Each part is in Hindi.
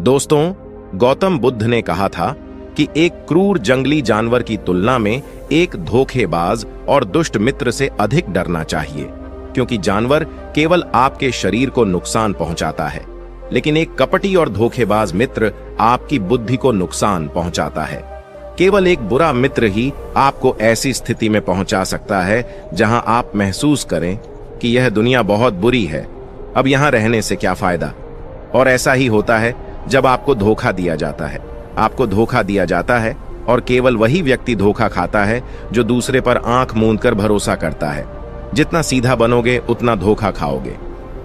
दोस्तों, गौतम बुद्ध ने कहा था कि एक क्रूर जंगली जानवर की तुलना में एक धोखेबाज और दुष्ट मित्र से अधिक डरना चाहिए, क्योंकि जानवर केवल आपके शरीर को नुकसान पहुंचाता है, लेकिन एक कपटी और धोखेबाज मित्र आपकी बुद्धि को नुकसान पहुंचाता है। केवल एक बुरा मित्र ही आपको ऐसी स्थिति में पहुंचा सकता है जहां आप महसूस करें कि यह दुनिया बहुत बुरी है, अब यहां रहने से क्या फायदा। और ऐसा ही होता है जब आपको धोखा दिया जाता है। आपको धोखा दिया जाता है और केवल वही व्यक्ति धोखा खाता है जो दूसरे पर आंख मूंद कर भरोसा करता है। जितना सीधा बनोगे उतना धोखा खाओगे।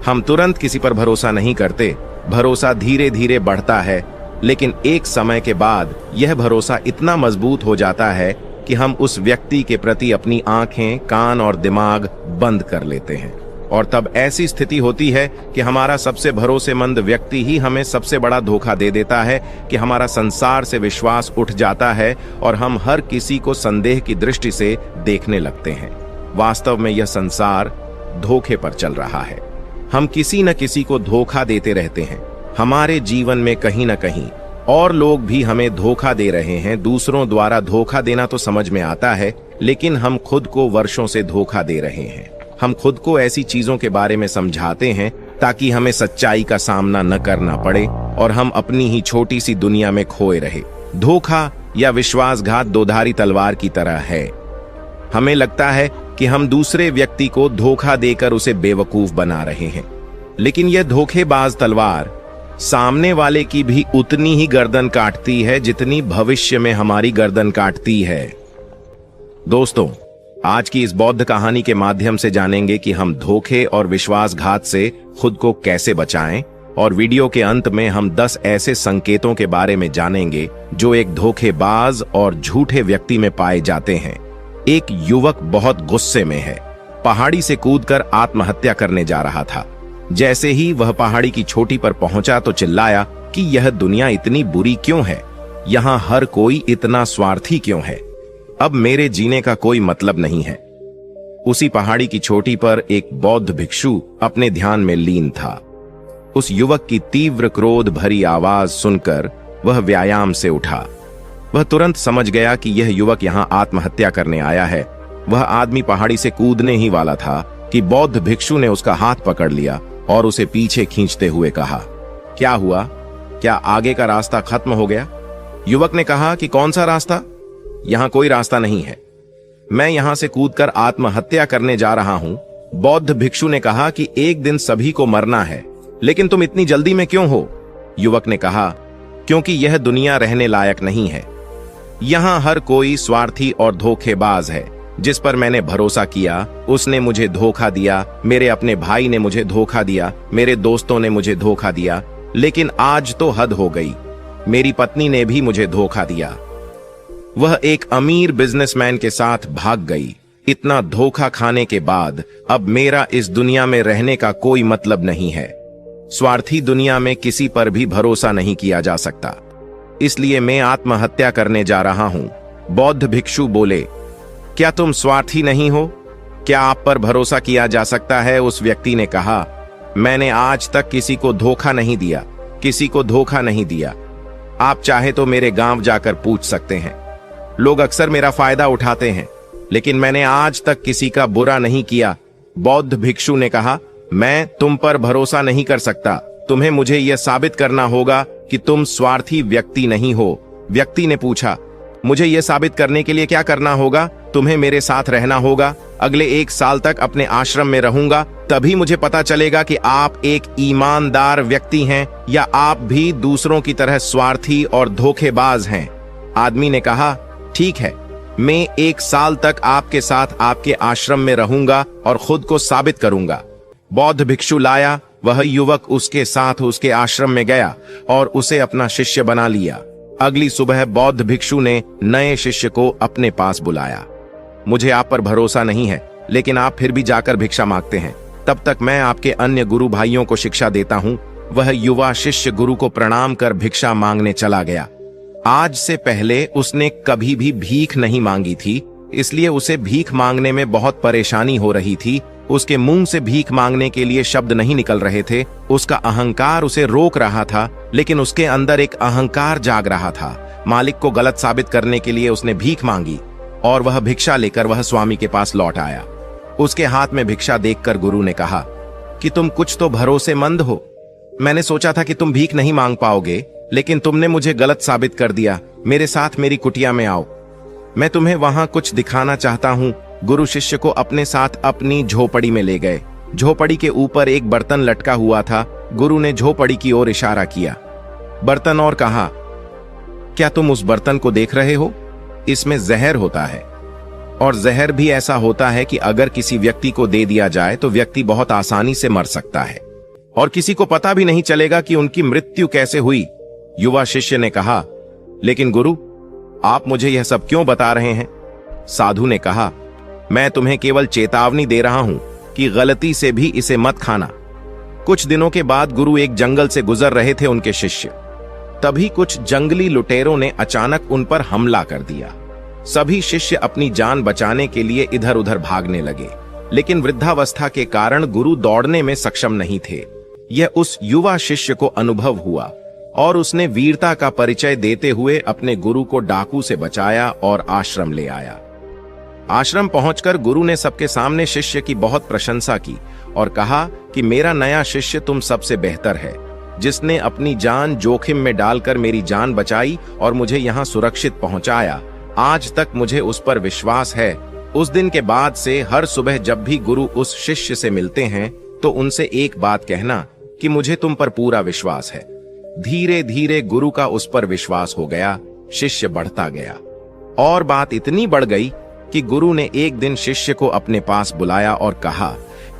हम तुरंत किसी पर भरोसा नहीं करते, भरोसा धीरे धीरे बढ़ता है, लेकिन एक समय के बाद यह भरोसा इतना मजबूत हो जाता है कि हम उस व्यक्ति के प्रति अपनी आंखें, कान और दिमाग बंद कर लेते हैं। और तब ऐसी स्थिति होती है कि हमारा सबसे भरोसेमंद व्यक्ति ही हमें सबसे बड़ा धोखा दे देता है कि हमारा संसार से विश्वास उठ जाता है और हम हर किसी को संदेह की दृष्टि से देखने लगते हैं। वास्तव में यह संसार धोखे पर चल रहा है। हम किसी न किसी को धोखा देते रहते हैं। हमारे जीवन में कहीं न कहीं और लोग भी हमें धोखा दे रहे हैं। दूसरों द्वारा धोखा देना तो समझ में आता है, लेकिन हम खुद को वर्षों से धोखा दे रहे हैं। हम खुद को ऐसी चीजों के बारे में समझाते हैं ताकि हमें सच्चाई का सामना न करना पड़े और हम अपनी ही छोटी सी दुनिया में खोए रहे। धोखा या विश्वासघात दोधारी तलवार की तरह है। हमें लगता है कि हम दूसरे व्यक्ति को धोखा देकर उसे बेवकूफ बना रहे हैं, लेकिन यह धोखेबाज तलवार सामने वाले की भी उतनी ही गर्दन काटती है जितनी भविष्य में हमारी गर्दन काटती है। दोस्तों, आज की इस बौद्ध कहानी के माध्यम से जानेंगे कि हम धोखे और विश्वासघात से खुद को कैसे बचाएं, और वीडियो के अंत में हम 10 ऐसे संकेतों के बारे में जानेंगे जो एक धोखेबाज और झूठे व्यक्ति में पाए जाते हैं। एक युवक बहुत गुस्से में है। पहाड़ी से कूदकर आत्महत्या करने जा रहा था। जैसे ही वह पहाड़ी की चोटी पर पहुंचा तो चिल्लाया कि यह दुनिया इतनी बुरी क्यों है, यहाँ हर कोई इतना स्वार्थी क्यों है, अब मेरे जीने का कोई मतलब नहीं है। उसी पहाड़ी की चोटी पर एक बौद्ध भिक्षु अपने ध्यान में लीन था। उस युवक की तीव्र क्रोध भरी आवाज सुनकर वह व्यायाम से उठा। वह तुरंत समझ गया कि यह युवक यहाँ आत्महत्या करने आया है। वह आदमी पहाड़ी से कूदने ही वाला था कि बौद्ध भिक्षु ने उसका हाथ पकड़ लिया और उसे पीछे खींचते हुए कहा, क्या हुआ? क्या आगे का रास्ता खत्म हो गया? युवक ने कहा कि कौन सा रास्ता? यहाँ कोई रास्ता नहीं है। मैं यहाँ से कूदकर आत्महत्या करने जा रहा हूँ। बौद्ध भिक्षु ने कहा कि एक दिन सभी को मरना है, लेकिन तुम इतनी जल्दी में क्यों हो? युवक ने कहा, क्योंकि यह दुनिया रहने लायक नहीं है। यहाँ हर कोई स्वार्थी और धोखेबाज है। जिस पर मैंने भरोसा किया उसने मुझे धोखा दिया। मेरे अपने भाई ने मुझे धोखा दिया, मेरे दोस्तों ने मुझे धोखा दिया, लेकिन आज तो हद हो गई। मेरी पत्नी ने भी मुझे धोखा दिया। वह एक अमीर बिजनेसमैन के साथ भाग गई। इतना धोखा खाने के बाद अब मेरा इस दुनिया में रहने का कोई मतलब नहीं है। स्वार्थी दुनिया में किसी पर भी भरोसा नहीं किया जा सकता, इसलिए मैं आत्महत्या करने जा रहा हूं। बौद्ध भिक्षु बोले, क्या तुम स्वार्थी नहीं हो? क्या आप पर भरोसा किया जा सकता है? उस व्यक्ति ने कहा, मैंने आज तक किसी को धोखा नहीं दिया, किसी को धोखा नहीं दिया। आप चाहे तो मेरे गांव जाकर पूछ सकते हैं। लोग अक्सर मेरा फायदा उठाते हैं, लेकिन मैंने आज तक किसी का बुरा नहीं किया। बौद्ध भिक्षु ने कहा, मैं तुम पर भरोसा नहीं कर सकता। तुम्हें मुझे यह साबित करना होगा कि तुम स्वार्थी व्यक्ति नहीं हो। व्यक्ति ने पूछा, मुझे यह साबित करने के लिए क्या करना होगा? तुम्हें मेरे साथ रहना होगा। अगले 1 साल तक अपने आश्रम में रहूंगा, तभी मुझे पता चलेगा कि आप एक ईमानदार व्यक्ति हैं या आप भी दूसरों की तरह स्वार्थी और धोखेबाज हैं। आदमी ने कहा, ठीक है, मैं 1 साल तक आपके साथ आपके आश्रम में रहूंगा और खुद को साबित करूंगा। बौद्ध भिक्षु लाया। वह युवक उसके साथ उसके आश्रम में गया और उसे अपना शिष्य बना लिया। अगली सुबह बौद्ध भिक्षु ने नए शिष्य को अपने पास बुलाया। मुझे आप पर भरोसा नहीं है, लेकिन आप फिर भी जाकर भिक्षा मांगते हैं। तब तक मैं आपके अन्य गुरु भाइयों को शिक्षा देता हूं। वह युवा शिष्य गुरु को प्रणाम कर भिक्षा मांगने चला गया। आज से पहले उसने कभी भी भीख नहीं मांगी थी, इसलिए उसे भीख मांगने में बहुत परेशानी हो रही थी। उसके मुंह से भीख मांगने के लिए शब्द नहीं निकल रहे थे। उसका अहंकार उसे रोक रहा था, लेकिन उसके अंदर एक अहंकार जाग रहा था। मालिक को गलत साबित करने के लिए उसने भीख मांगी और वह भिक्षा लेकर वह स्वामी के पास लौट आया। उसके हाथ में भिक्षा देखकर गुरु ने कहा कि तुम कुछ तो भरोसेमंद हो। मैंने सोचा था कि तुम भीख नहीं मांग पाओगे, लेकिन तुमने मुझे गलत साबित कर दिया। मेरे साथ मेरी कुटिया में आओ, मैं तुम्हें वहां कुछ दिखाना चाहता हूं। गुरु शिष्य को अपने साथ अपनी झोपड़ी में ले गए। झोपड़ी के ऊपर एक बर्तन लटका हुआ था। गुरु ने झोपड़ी की ओर इशारा किया, बर्तन, और कहा, क्या तुम उस बर्तन को देख रहे हो? इसमें जहर होता है, और जहर भी ऐसा होता है कि अगर किसी व्यक्ति को दे दिया जाए तो व्यक्ति बहुत आसानी से मर सकता है और किसी को पता भी नहीं चलेगा कि उनकी मृत्यु कैसे हुई। युवा शिष्य ने कहा, लेकिन गुरु, आप मुझे यह सब क्यों बता रहे हैं? साधु ने कहा, मैं तुम्हें केवल चेतावनी दे रहा हूं कि गलती से भी इसे मत खाना। कुछ दिनों के बाद गुरु एक जंगल से गुजर रहे थे उनके शिष्य। तभी कुछ जंगली लुटेरों ने अचानक उन पर हमला कर दिया। सभी शिष्य अपनी जान बचाने के लिए इधर उधर भागने लगे, लेकिन वृद्धावस्था के कारण गुरु दौड़ने में सक्षम नहीं थे। यह उस युवा शिष्य को अनुभव हुआ और उसने वीरता का परिचय देते हुए अपने गुरु को डाकू से बचाया और आश्रम ले आया। आश्रम पहुंचकर गुरु ने सबके सामने शिष्य की बहुत प्रशंसा की और कहा कि मेरा नया शिष्य तुम सबसे बेहतर है, जिसने अपनी जान जोखिम में डालकर मेरी जान बचाई और मुझे यहाँ सुरक्षित पहुंचाया। आज तक मुझे उस पर विश्वास है। उस दिन के बाद से हर सुबह जब भी गुरु उस शिष्य से मिलते हैं तो उनसे एक बात कहना कि मुझे तुम पर पूरा विश्वास है। धीरे धीरे गुरु का उस पर विश्वास हो गया। शिष्य बढ़ता गया और बात इतनी बढ़ गई कि गुरु ने एक दिन शिष्य को अपने पास बुलाया और कहा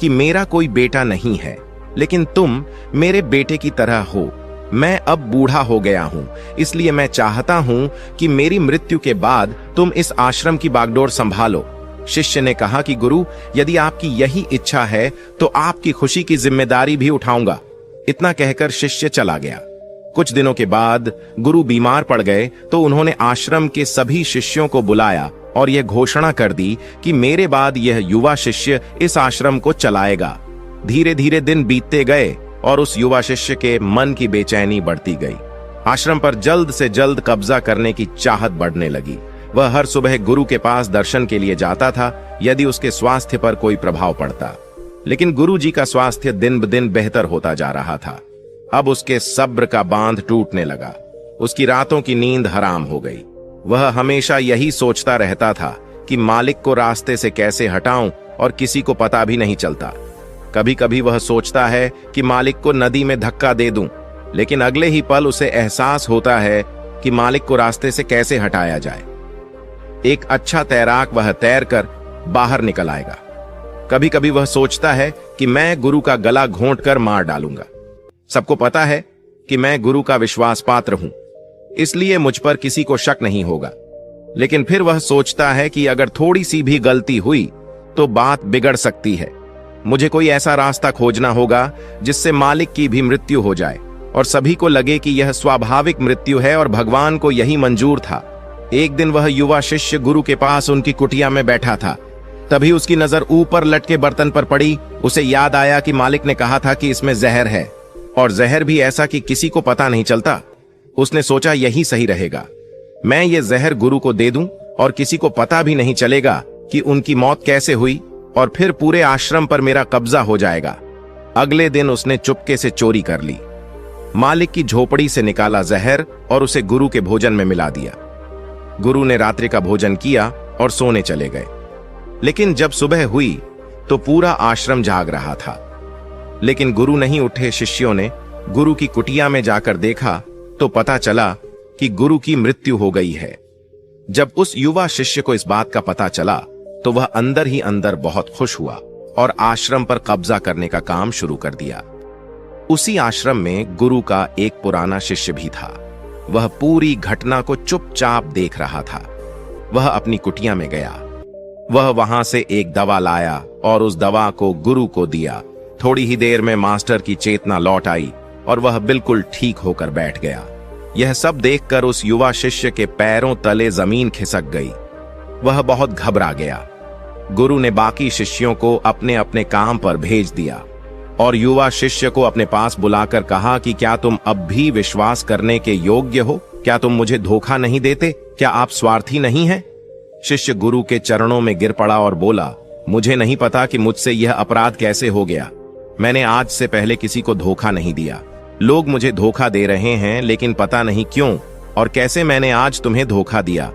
कि मेरा कोई बेटा नहीं है, लेकिन तुम मेरे बेटे की तरह हो। मैं अब बूढ़ा हो गया हूं, इसलिए मैं चाहता हूं कि मेरी मृत्यु के बाद तुम इस आश्रम की बागडोर संभालो। शिष्य ने कहा कि गुरु, यदि आपकी यही इच्छा है तो आपकी खुशी की जिम्मेदारी भी उठाऊंगा। इतना कहकर शिष्य चला गया। कुछ दिनों के बाद गुरु बीमार पड़ गए तो उन्होंने आश्रम के सभी शिष्यों को बुलाया और यह घोषणा कर दी कि मेरे बाद यह युवा शिष्य इस आश्रम को चलाएगा। धीरे धीरे दिन बीतते गए और उस युवा शिष्य के मन की बेचैनी बढ़ती गई। आश्रम पर जल्द से जल्द कब्जा करने की चाहत बढ़ने लगी। वह हर सुबह गुरु के पास दर्शन के लिए जाता था यदि उसके स्वास्थ्य पर कोई प्रभाव पड़ता, लेकिन गुरु जी का स्वास्थ्य दिन ब दिन बेहतर होता जा रहा था। अब उसके सब्र का बांध टूटने लगा। उसकी रातों की नींद हराम हो गई। वह हमेशा यही सोचता रहता था कि मालिक को रास्ते से कैसे हटाऊं और किसी को पता भी नहीं चलता। कभी कभी वह सोचता है कि मालिक को नदी में धक्का दे दूं, लेकिन अगले ही पल उसे एहसास होता है कि मालिक को रास्ते से कैसे हटाया जाए। एक अच्छा तैराक वह तैरकर बाहर निकल आएगा। कभी कभी वह सोचता है कि मैं गुरु का गला घोंटकर मार डालूंगा। सबको पता है कि मैं गुरु का विश्वास पात्र हूं, इसलिए मुझ पर किसी को शक नहीं होगा। लेकिन फिर वह सोचता है कि अगर थोड़ी सी भी गलती हुई तो बात बिगड़ सकती है। मुझे कोई ऐसा रास्ता खोजना होगा जिससे मालिक की भी मृत्यु हो जाए और सभी को लगे कि यह स्वाभाविक मृत्यु है और भगवान को यही मंजूर था। एक दिन वह युवा शिष्य गुरु के पास उनकी कुटिया में बैठा था। तभी उसकी नजर ऊपर लटके बर्तन पर पड़ी। उसे याद आया कि मालिक ने कहा था कि इसमें जहर है, और जहर भी ऐसा कि किसी को पता नहीं चलता। उसने सोचा यही सही रहेगा। मैं ये जहर गुरु को दे दूं और किसी को पता भी नहीं चलेगा कि उनकी मौत कैसे हुई, और फिर पूरे आश्रम पर मेरा कब्जा हो जाएगा। अगले दिन उसने चुपके से चोरी कर ली। मालिक की झोपड़ी से निकाला जहर और उसे गुरु के भोजन में मिला दिया। गुरु ने रात्रि का भोजन किया और सोने चले गए। लेकिन जब सुबह हुई तो पूरा आश्रम जाग रहा था, लेकिन गुरु नहीं उठे। शिष्यों ने गुरु की कुटिया में जाकर देखा तो पता चला कि गुरु की मृत्यु हो गई है। जब उस युवा शिष्य को इस बात का पता चला तो वह अंदर ही अंदर बहुत खुश हुआ और आश्रम पर कब्जा करने का काम शुरू कर दिया। उसी आश्रम में गुरु का एक पुराना शिष्य भी था। वह पूरी घटना को चुपचाप देख रहा था। वह अपनी कुटिया में गया। वह वहां से एक दवा लाया और उस दवा को गुरु को दिया। थोड़ी ही देर में मास्टर की चेतना लौट आई और वह बिल्कुल ठीक होकर बैठ गया। यह सब देखकर उस युवा शिष्य के पैरों तले जमीन खिसक गई। वह बहुत घबरा गया। गुरु ने बाकी शिष्यों को अपने अपने काम पर भेज दिया और युवा शिष्य को अपने पास बुलाकर कहा कि क्या तुम अब भी विश्वास करने के योग्य हो? क्या तुम मुझे धोखा नहीं देते? क्या आप स्वार्थी नहीं हैं? शिष्य गुरु के चरणों में गिर पड़ा और बोला, मुझे नहीं पता कि मुझसे यह अपराध कैसे हो गया। मैंने आज से पहले किसी को धोखा नहीं दिया। लोग मुझे धोखा दे रहे हैं, लेकिन पता नहीं क्यों और कैसे मैंने आज तुम्हें धोखा दिया।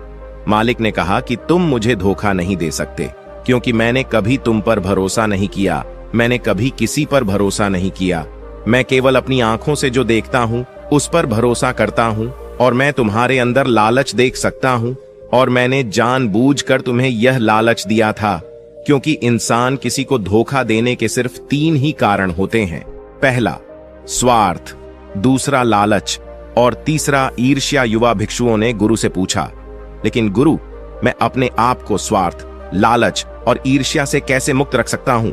मालिक ने कहा कि तुम मुझे धोखा नहीं दे सकते, क्योंकि मैंने कभी तुम पर भरोसा नहीं किया। मैंने कभी किसी पर भरोसा नहीं किया। मैं केवल अपनी आंखों से जो देखता हूँ उस पर भरोसा करता हूँ, और मैं तुम्हारे अंदर लालच देख सकता हूँ, और मैंने जानबूझकर तुम्हें यह लालच दिया था, क्योंकि इंसान किसी को धोखा देने के सिर्फ 3 ही कारण होते हैं। पहला स्वार्थ, दूसरा लालच और तीसरा ईर्ष्या। युवा भिक्षुओं ने गुरु से पूछा, लेकिन गुरु, मैं अपने आप को स्वार्थ, लालच और ईर्ष्या से कैसे मुक्त रख सकता हूं?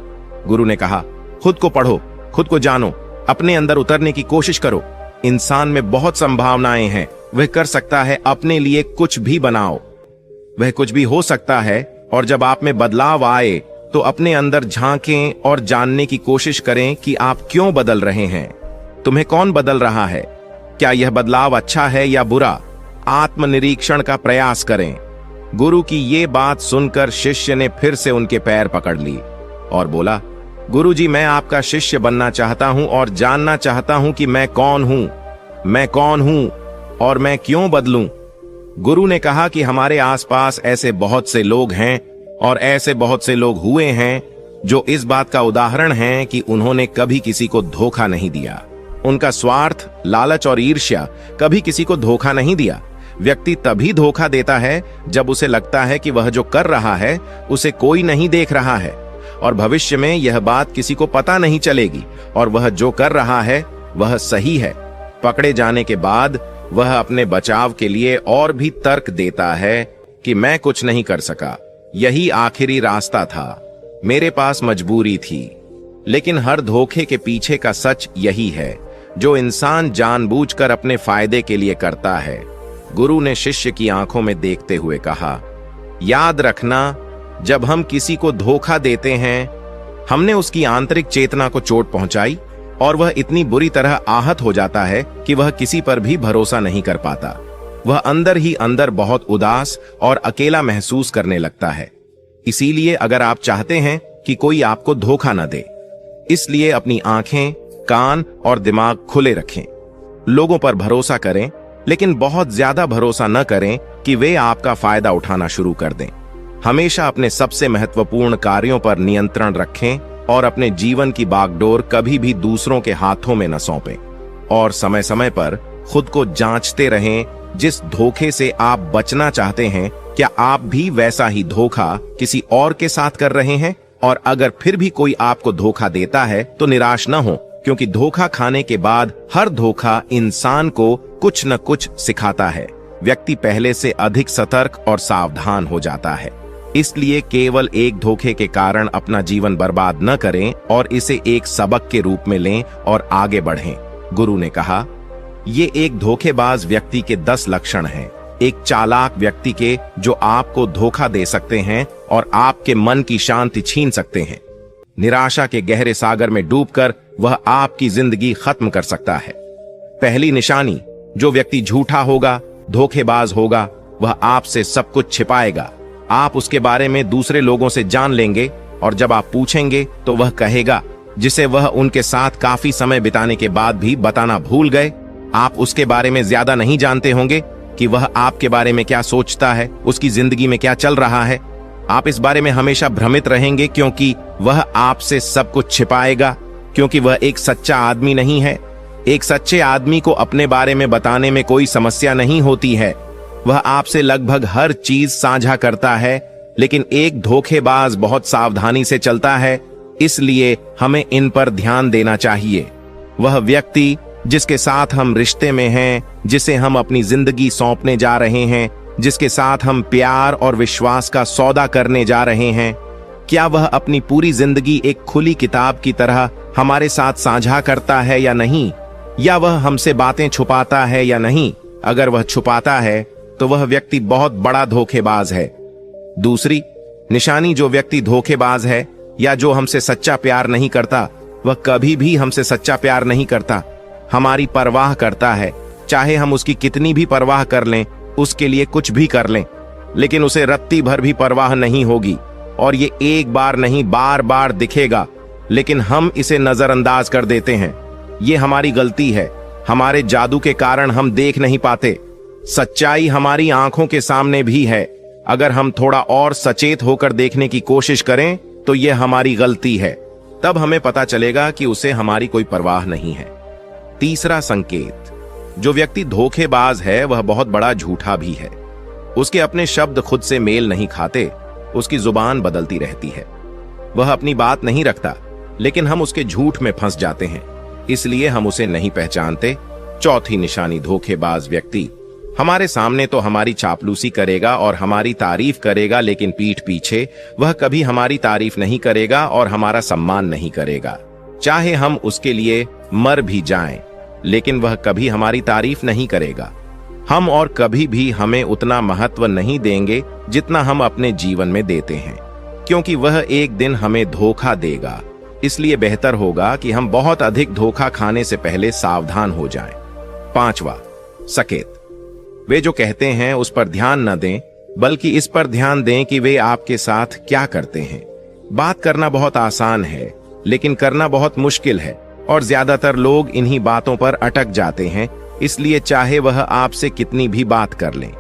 गुरु ने कहा, खुद को पढ़ो, खुद को जानो, अपने अंदर उतरने की कोशिश करो। इंसान में बहुत संभावनाएं हैं। वह कर सकता है अपने लिए कुछ भी बनाओ। वह कुछ भी हो सकता है, और जब आप में बदलाव आए तो अपने अंदर झांकें और जानने की कोशिश करें कि आप क्यों बदल रहे हैं। तुम्हें कौन बदल रहा है? क्या यह बदलाव अच्छा है या बुरा? आत्मनिरीक्षण का प्रयास करें। गुरु की ये बात सुनकर शिष्य ने फिर से उनके पैर पकड़ ली और बोला, गुरु जी, मैं आपका शिष्य बनना चाहता हूं और जानना चाहता हूं कि मैं कौन हूं और मैं क्यों बदलूं। गुरु ने कहा कि हमारे आसपास ऐसे बहुत से लोग हैं और ऐसे बहुत से लोग हुए हैं जो इस बात का उदाहरण हैं कि उन्होंने कभी किसी को धोखा नहीं दिया। उनका स्वार्थ, लालच और ईर्ष्या कभी किसी को धोखा नहीं दिया। व्यक्ति तभी धोखा देता है जब उसे लगता है कि वह जो कर रहा है उसे कोई नहीं देख रहा है, और भविष्य में यह बात किसी को पता नहीं चलेगी और वह जो कर रहा है वह सही है। पकड़े जाने के बाद वह अपने बचाव के लिए और भी तर्क देता है कि मैं कुछ नहीं कर सका, यही आखिरी रास्ता था, मेरे पास मजबूरी थी। लेकिन हर धोखे के पीछे का सच यही है, जो इंसान जानबूझकर अपने फायदे के लिए करता है। गुरु ने शिष्य की आंखों में देखते हुए कहा, याद रखना, जब हम किसी को धोखा देते हैं, हमने उसकी आंतरिक चेतना को चोट पहुंचाई और वह इतनी बुरी तरह आहत हो जाता है कि वह किसी पर भी भरोसा नहीं कर पाता। वह अंदर ही अंदर बहुत उदास और अकेला महसूस करने लगता है। इसीलिए अगर आप चाहते हैं कि कोई आपको धोखा न दे, इसलिए अपनी आंखें, कान और दिमाग खुले रखें। लोगों पर भरोसा करें, लेकिन बहुत ज्यादा भरोसा न करें कि वे आपका फायदा उठाना शुरू कर दें। हमेशा अपने सबसे महत्वपूर्ण कार्यों पर नियंत्रण रखें और अपने जीवन की बागडोर कभी भी दूसरों के हाथों में न सौंपें। और समय समय पर खुद को जांचते रहें। जिस धोखे से आप बचना चाहते हैं, क्या आप भी वैसा ही धोखा किसी और के साथ कर रहे हैं? और अगर फिर भी कोई आपको धोखा देता है तो निराश न हो, क्योंकि धोखा खाने के बाद हर धोखा इंसान को कुछ न कुछ सिखाता है। व्यक्ति पहले से अधिक सतर्क और सावधान हो जाता है। इसलिए केवल एक धोखे के कारण अपना जीवन बर्बाद न करें और इसे एक सबक के रूप में लें और आगे बढ़ें। गुरु ने कहा, ये एक धोखेबाज व्यक्ति के 10 लक्षण हैं, एक चालाक व्यक्ति के जो आपको धोखा दे सकते हैं और आपके मन की शांति छीन सकते हैं। निराशा के गहरे सागर में डूबकर वह आपकी जिंदगी खत्म कर सकता है। पहली निशानी, जो व्यक्ति झूठा होगा, धोखेबाज होगा, वह आपसे सब कुछ छिपाएगा। आप उसके बारे में दूसरे लोगों से जान लेंगे और जब आप पूछेंगे तो वह कहेगा, जिसे वह उनके साथ काफी समय बिताने के बाद भी बताना भूल गए। आप उसके बारे में ज्यादा नहीं जानते होंगे कि वह आपके बारे में क्या सोचता है, उसकी जिंदगी में क्या चल रहा है। आप इस बारे में हमेशा भ्रमित रहेंगे, क्योंकि वह आपसे सब कुछ छिपाएगा, क्योंकि वह एक सच्चा आदमी नहीं है। एक सच्चे आदमी को अपने बारे में बताने में कोई समस्या नहीं होती है। वह आपसे लगभग हर चीज साझा करता है, लेकिन एक धोखेबाज बहुत सावधानी से चलता है। इसलिए हमें इन पर ध्यान देना चाहिए। वह व्यक्ति जिसके साथ हम रिश्ते में हैं, जिसे हम अपनी जिंदगी सौंपने जा रहे हैं, जिसके साथ हम प्यार और विश्वास का सौदा करने जा रहे हैं, क्या वह अपनी पूरी जिंदगी एक खुली किताब की तरह हमारे साथ साझा करता है या नहीं, या वह हमसे बातें छुपाता है या नहीं। अगर वह छुपाता है तो वह व्यक्ति बहुत बड़ा धोखेबाज है। दूसरी, निशानी, जो व्यक्ति धोखेबाज है या जो हमसे सच्चा प्यार नहीं करता, वह कभी भी हमसे सच्चा प्यार नहीं करता। हमारी परवाह करता है, चाहे हम उसकी कितनी भी परवाह कर लें, उसके लिए कुछ भी कर लें, लेकिन उसे रत्ती भर भी परवाह नहीं होगी। और ये एक बार नहीं, बार बार दिखेगा, लेकिन हम इसे नजरअंदाज कर देते हैं। ये हमारी गलती है। हमारे जादू के कारण हम देख नहीं पाते। सच्चाई हमारी आंखों के सामने भी है। अगर हम थोड़ा और सचेत होकर देखने की कोशिश करें तो यह हमारी गलती है। तब हमें पता चलेगा कि उसे हमारी कोई परवाह नहीं है। तीसरा संकेत, जो व्यक्ति धोखेबाज है वह बहुत बड़ा झूठा भी है। उसके अपने शब्द खुद से मेल नहीं खाते, उसकी जुबान बदलती रहती है। वह अपनी बात नहीं रखता, लेकिन हम उसके झूठ में फंस जाते हैं, इसलिए हम उसे नहीं पहचानते। चौथी निशानी, धोखेबाज व्यक्ति हमारे सामने तो हमारी चापलूसी करेगा और हमारी तारीफ करेगा, लेकिन पीठ पीछे वह कभी हमारी तारीफ नहीं करेगा और हमारा सम्मान नहीं करेगा। चाहे हम उसके लिए मर भी जाएं, लेकिन वह कभी हमारी तारीफ नहीं करेगा। हम और कभी भी हमें उतना महत्व नहीं देंगे जितना हम अपने जीवन में देते हैं, क्योंकि वह एक दिन हमें धोखा देगा। इसलिए बेहतर होगा कि हम बहुत अधिक धोखा खाने से पहले सावधान हो जाएं। पांचवा सकेत, वे जो कहते हैं उस पर ध्यान न दें, बल्कि इस पर ध्यान दें कि वे आपके साथ क्या करते हैं। बात करना बहुत आसान है, लेकिन करना बहुत मुश्किल है, और ज्यादातर लोग इन्हीं बातों पर अटक जाते हैं। इसलिए चाहे वह आपसे कितनी भी बात कर लें,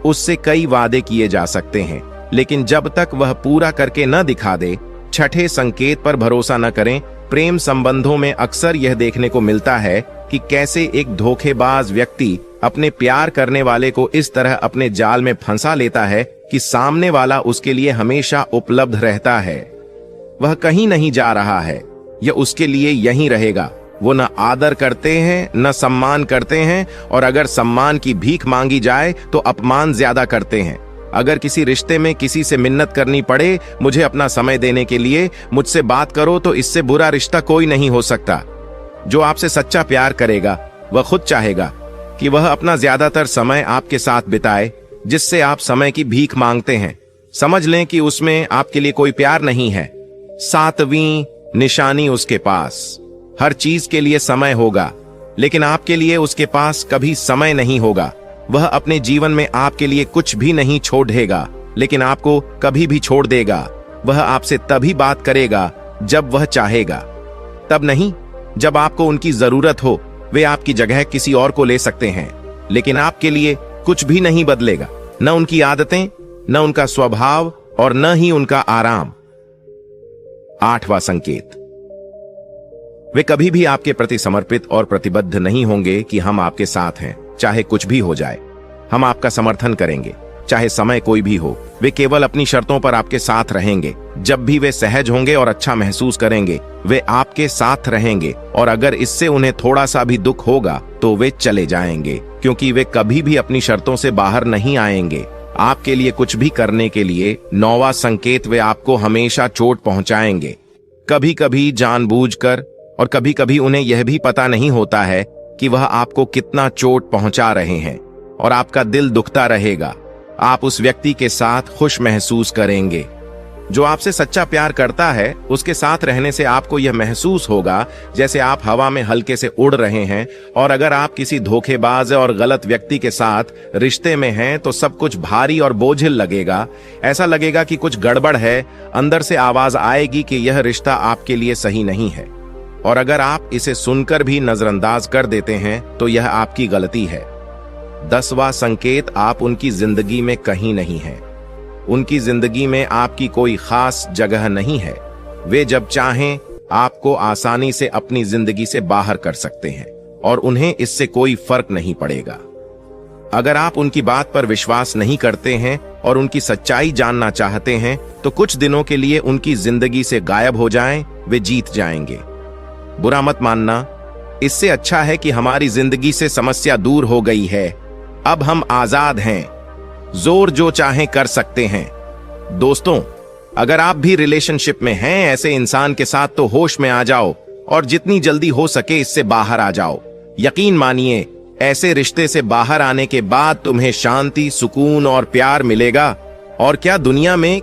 उससे कई वादे किए जा सकते हैं, लेकिन जब तक वह पूरा करके न दिखा दे, छठे संकेत पर भरोसा न करें। प्रेम संबंधों में अक्सर यह देखने को मिलता है कि कैसे एक धोखेबाज व्यक्ति अपने प्यार करने वाले को इस तरह अपने जाल में फंसा लेता है कि सामने वाला उसके लिए हमेशा उपलब्ध रहता है। वह कहीं नहीं जा रहा है, यह उसके लिए यहीं रहेगा। वो न आदर करते हैं, न सम्मान करते हैं, और अगर सम्मान की भीख मांगी जाए तो अपमान ज्यादा करते हैं। अगर किसी रिश्ते में किसी से मिन्नत करनी पड़े, मुझे अपना समय देने के लिए, मुझसे बात करो, तो इससे बुरा रिश्ता कोई नहीं हो सकता। जो आपसे सच्चा प्यार करेगा वह खुद चाहेगा कि वह अपना ज्यादातर समय आपके साथ बिताए, जिससे आप समय की भीख मांगते हैं। समझ लें कि उसमें आपके लिए कोई प्यार नहीं है। सातवीं निशानी, उसके पास हर चीज के लिए समय होगा, लेकिन आपके लिए उसके पास कभी समय नहीं होगा। वह अपने जीवन में आपके लिए कुछ भी नहीं छोड़ेगा, लेकिन आपको कभी भी छोड़ देगा। वह आपसे तभी बात करेगा जब वह चाहेगा, तब नहीं जब आपको उनकी जरूरत हो। वे आपकी जगह किसी और को ले सकते हैं, लेकिन आपके लिए कुछ भी नहीं बदलेगा, न उनकी आदतें, न उनका स्वभाव, और न ही उनका आराम। आठवां संकेत, वे कभी भी आपके प्रति समर्पित और प्रतिबद्ध नहीं होंगे कि हम आपके साथ हैं, चाहे कुछ भी हो जाए। हम आपका समर्थन करेंगे, चाहे समय कोई भी हो। वे केवल अपनी शर्तों पर आपके साथ रहेंगे। जब भी वे सहज होंगे और अच्छा महसूस करेंगे, वे आपके साथ रहेंगे, और अगर इससे उन्हें थोड़ा सा भी दुख होगा तो वे चले जाएंगे, क्योंकि वे कभी भी अपनी शर्तों से बाहर नहीं आएंगे। आपके लिए कुछ भी करने के लिए नौवां संकेत, वे आपको हमेशा चोट पहुंचाएंगे, कभी कभी जानबूझकर, और कभी कभी उन्हें यह भी पता नहीं होता है कि वह आपको कितना चोट पहुंचा रहे हैं, और आपका दिल दुखता रहेगा। आप उस व्यक्ति के साथ खुश महसूस करेंगे। जो आपसे सच्चा प्यार करता है, उसके साथ रहने से आपको यह महसूस होगा जैसे आप हवा में हल्के से उड़ रहे हैं। और अगर आप किसी धोखेबाज और गलत व्यक्ति के साथ रिश्ते में हैं तो सब कुछ भारी और बोझिल लगेगा। ऐसा लगेगा कि कुछ गड़बड़ है। अंदर से आवाज आएगी कि यह रिश्ता आपके लिए सही नहीं है। और अगर आप इसे सुनकर भी नजरअंदाज कर देते हैं तो यह आपकी गलती है। 10वां संकेत, आप उनकी जिंदगी में कहीं नहीं हैं। उनकी जिंदगी में आपकी कोई खास जगह नहीं है। वे जब चाहें आपको आसानी से अपनी जिंदगी से बाहर कर सकते हैं, और उन्हें इससे कोई फर्क नहीं पड़ेगा। अगर आप उनकी बात पर विश्वास नहीं करते हैं और उनकी सच्चाई जानना चाहते हैं तो कुछ दिनों के लिए उनकी जिंदगी से गायब हो जाएं, वे जीत जाएंगे। बुरा मत मानना, इससे अच्छा है कि हमारी जिंदगी से समस्या दूर हो गई है। अब हम आजाद हैं, जोर जो चाहें कर सकते हैं। दोस्तों, अगर आप भी रिलेशनशिप में हैं ऐसे इंसान के साथ, तो होश में आ जाओ और जितनी जल्दी हो सके इससे बाहर आ जाओ। यकीन मानिए, ऐसे रिश्ते से बाहर आने के बाद तुम्हें शांति, सुकून और प्यार मिलेगा। और क्या दुनिया में